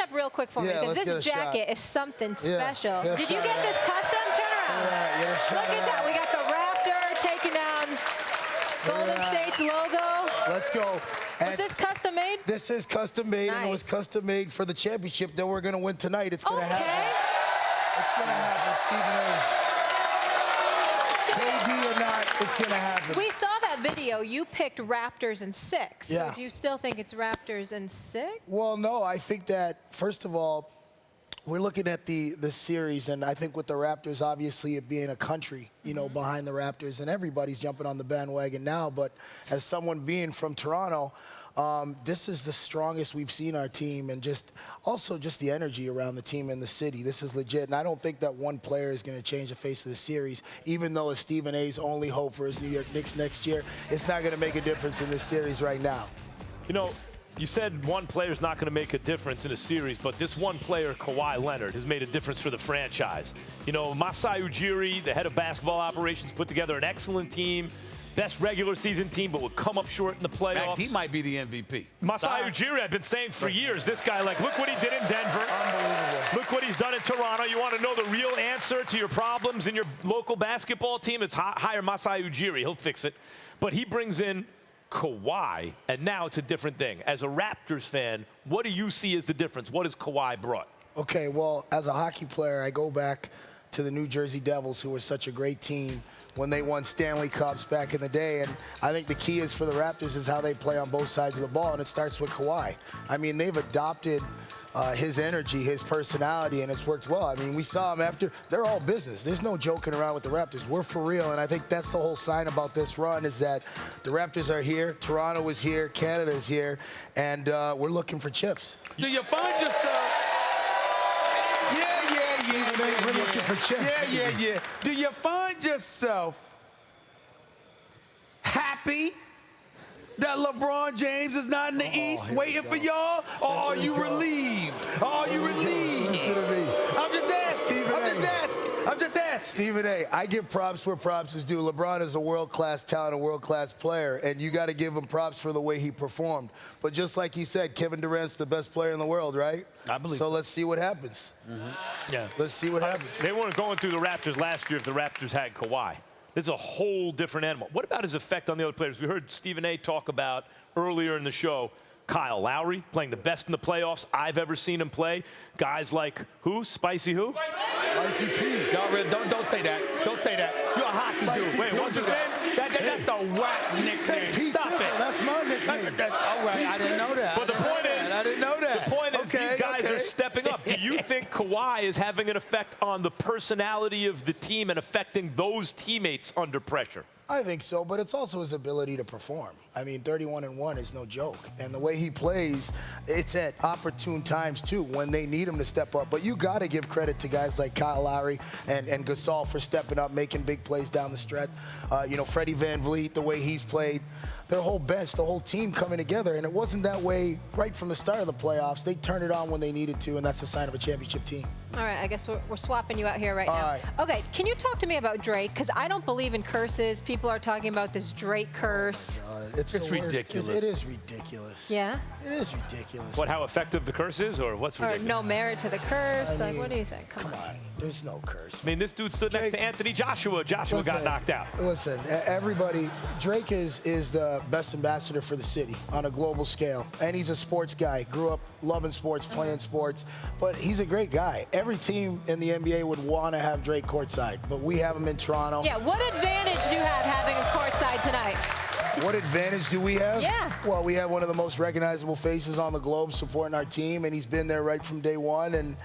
up real quick for me, because this jacket is something special. Did you get this custom? Turn around. Look at that. We got the Raptor taking down Golden State's logo. Let's go. Was this custom made? This is custom made, and it was custom made for the championship that we're going to win tonight. It's going to happen. It's going to happen, Stephen A. KD or not, it's going to happen. We saw that video. You picked Raptors in 6. Yeah. So do you still think it's Raptors in 6? Well, no. I think that, first of all, we're looking at the series, and I think with the Raptors, obviously it being a country, you know, behind the Raptors, and everybody's jumping on the bandwagon now. But as someone being from Toronto, this is the strongest we've seen our team, and also the energy around the team in the city. This is legit, and I don't think that one player is going to change the face of the series, even though it's Stephen A's only hope for his New York Knicks next year. It's not going to make a difference in this series right now. You know, you said one player's not going to make a difference in a series, but this one player, Kawhi Leonard, has made a difference for the franchise. You know, Masai Ujiri, the head of basketball operations, put together an excellent team. Best regular season team, but would come up short in the playoffs. Max, he might be the MVP. Masai Ujiri, I've been saying for years, this guy, like, look what he did in Denver. Unbelievable. Look what he's done in Toronto. You want to know the real answer to your problems in your local basketball team? It's hire Masai Ujiri. He'll fix it. But he brings in Kawhi, and now it's a different thing. As a Raptors fan, what do you see as the difference? What has Kawhi brought? Okay, well, as a hockey player, I go back to the New Jersey Devils, who were such a great team when they won Stanley Cups back in the day. And I think the key is for the Raptors is how they play on both sides of the ball, and it starts with Kawhi. I mean, they've adopted his energy, his personality, and it's worked well. I mean, we saw him after. They're all business. There's no joking around with the Raptors. We're for real, and I think that's the whole sign about this run is that the Raptors are here, Toronto is here, Canada is here, and we're looking for chips. Do you find yourself... We're looking for chips. Do you find yourself happy that LeBron James is not in the East waiting for y'all? Or are you relieved? Listen to me. I'm just asking. I'm just asking. Stephen A., I give props where props is due. LeBron is a world-class talent, a world-class player, and you got to give him props for the way he performed. But just like you said, Kevin Durant's the best player in the world, right? I believe so. Let's see what happens. Yeah. Let's see what happens. They weren't going through the Raptors last year if the Raptors had Kawhi. This is a whole different animal. What about his effect on the other players? We heard Stephen A. talk about earlier in the show Kyle Lowry playing the best in the playoffs I've ever seen him play. Guys like who? Spicy who? Spicy P. Y'all really, don't say that. Don't say that. You're a hockey dude. Wait, what's his name? That's a whack nickname. Stop it. That's my nickname. All right, I didn't know that. But the point is, I didn't know that. The point is, these guys are stepping up. Do you think Kawhi is having an effect on the personality of the team and affecting those teammates under pressure? I think so, but it's also his ability to perform. I mean, 31-1 is no joke. And the way he plays, it's at opportune times, too, when they need him to step up. But you got to give credit to guys like Kyle Lowry and Gasol for stepping up, making big plays down the stretch. You know, Freddie VanVleet, the way he's played. Their whole bench, the whole team coming together. And it wasn't that way right from the start of the playoffs. They turned it on when they needed to, and that's a sign of a championship team. All right, I guess we're swapping you out here right now. right. Okay, can you talk to me about Drake? Because I don't believe in curses. People are talking about this Drake curse. It's ridiculous. It is ridiculous. Yeah? It is ridiculous. What, how effective the curse is, or what's ridiculous? Or no merit to the curse? I like, mean, what do you think? Come on. There's no curse. I mean, this dude stood next to Anthony Joshua. Joshua got knocked out. Listen, everybody, Drake is the best ambassador for the city on a global scale. And he's a sports guy. Grew up loving sports, playing sports. But he's a great guy. Every team in the NBA would want to have Drake courtside. But we have him in Toronto. Yeah, what advantage do you have having him courtside tonight? What advantage do we have? Yeah. Well, we have one of the most recognizable faces on the globe supporting our team, and he's been there right from day one. And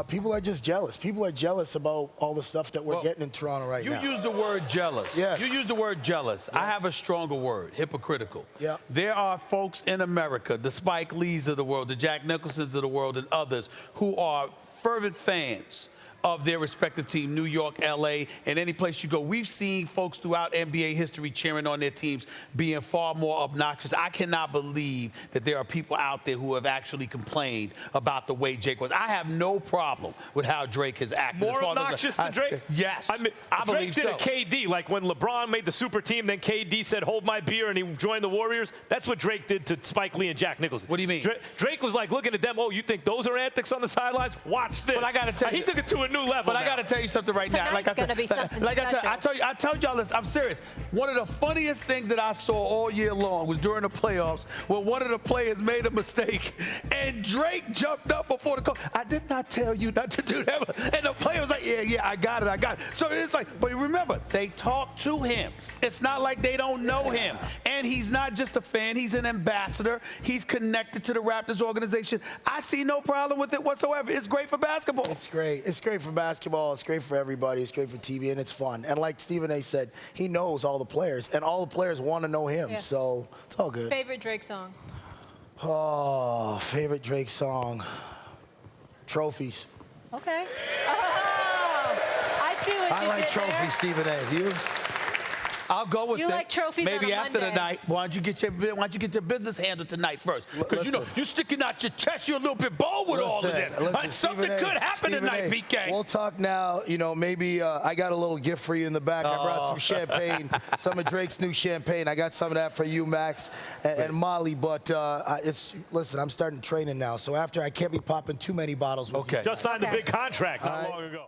people are just jealous. People are jealous about all the stuff that we're getting in Toronto right now. You use the word jealous. Yes. You use the word jealous. Yes. I have a stronger word, hypocritical. Yeah. There are folks in America, the Spike Lees of the world, the Jack Nicholsons of the world, and others who are fervent fans of their respective team, New York, L.A., and any place you go. We've seen folks throughout NBA history cheering on their teams being far more obnoxious. I cannot believe that there are people out there who have actually complained about the way Drake was. I have no problem with how Drake has acted. More obnoxious than Drake? Yes. I mean, I believe Drake did so. a KD, like when LeBron made the super team, then KD said, hold my beer, and he joined the Warriors. That's what Drake did to Spike Lee and Jack Nicholson. What do you mean? Drake was like looking at them, oh, you think those are antics on the sidelines? Watch this. But I gotta tell you, he took it to a new level. But I gotta tell you something right now. Tonight's gonna be something special. I told y'all this. I'm serious. One of the funniest things that I saw all year long was during the playoffs when one of the players made a mistake and Drake jumped up before the coach. I did not tell you not to do that. And the player was like, yeah, I got it. So it's like, but remember, they talk to him. It's not like they don't know him. And he's not just a fan. He's an ambassador. He's connected to the Raptors organization. I see no problem with it whatsoever. It's great for basketball. It's great. It's great for basketball. It's great for everybody. It's great for TV, and it's fun. And like Stephen A. said, he knows all the players, and all the players want to know him. Yeah. So it's all good. Favorite Drake song? Oh, favorite Drake song. Trophies. Okay. Oh, I see what I you like did Trophies, there. Stephen A. You? I'll go with You it. like trophies Maybe on a after Monday. the night. Why don't you get your business handled tonight first? Because you know you're sticking out your chest. You're a little bit bold with all of this. Something could happen tonight, PK. We'll talk now. You know, maybe I got a little gift for you in the back. I brought some champagne, some of Drake's new champagne. I got some of that for you, Max, and Molly. But listen, I'm starting training now, so after I can't be popping too many bottles. With you. Just signed a big contract not long ago.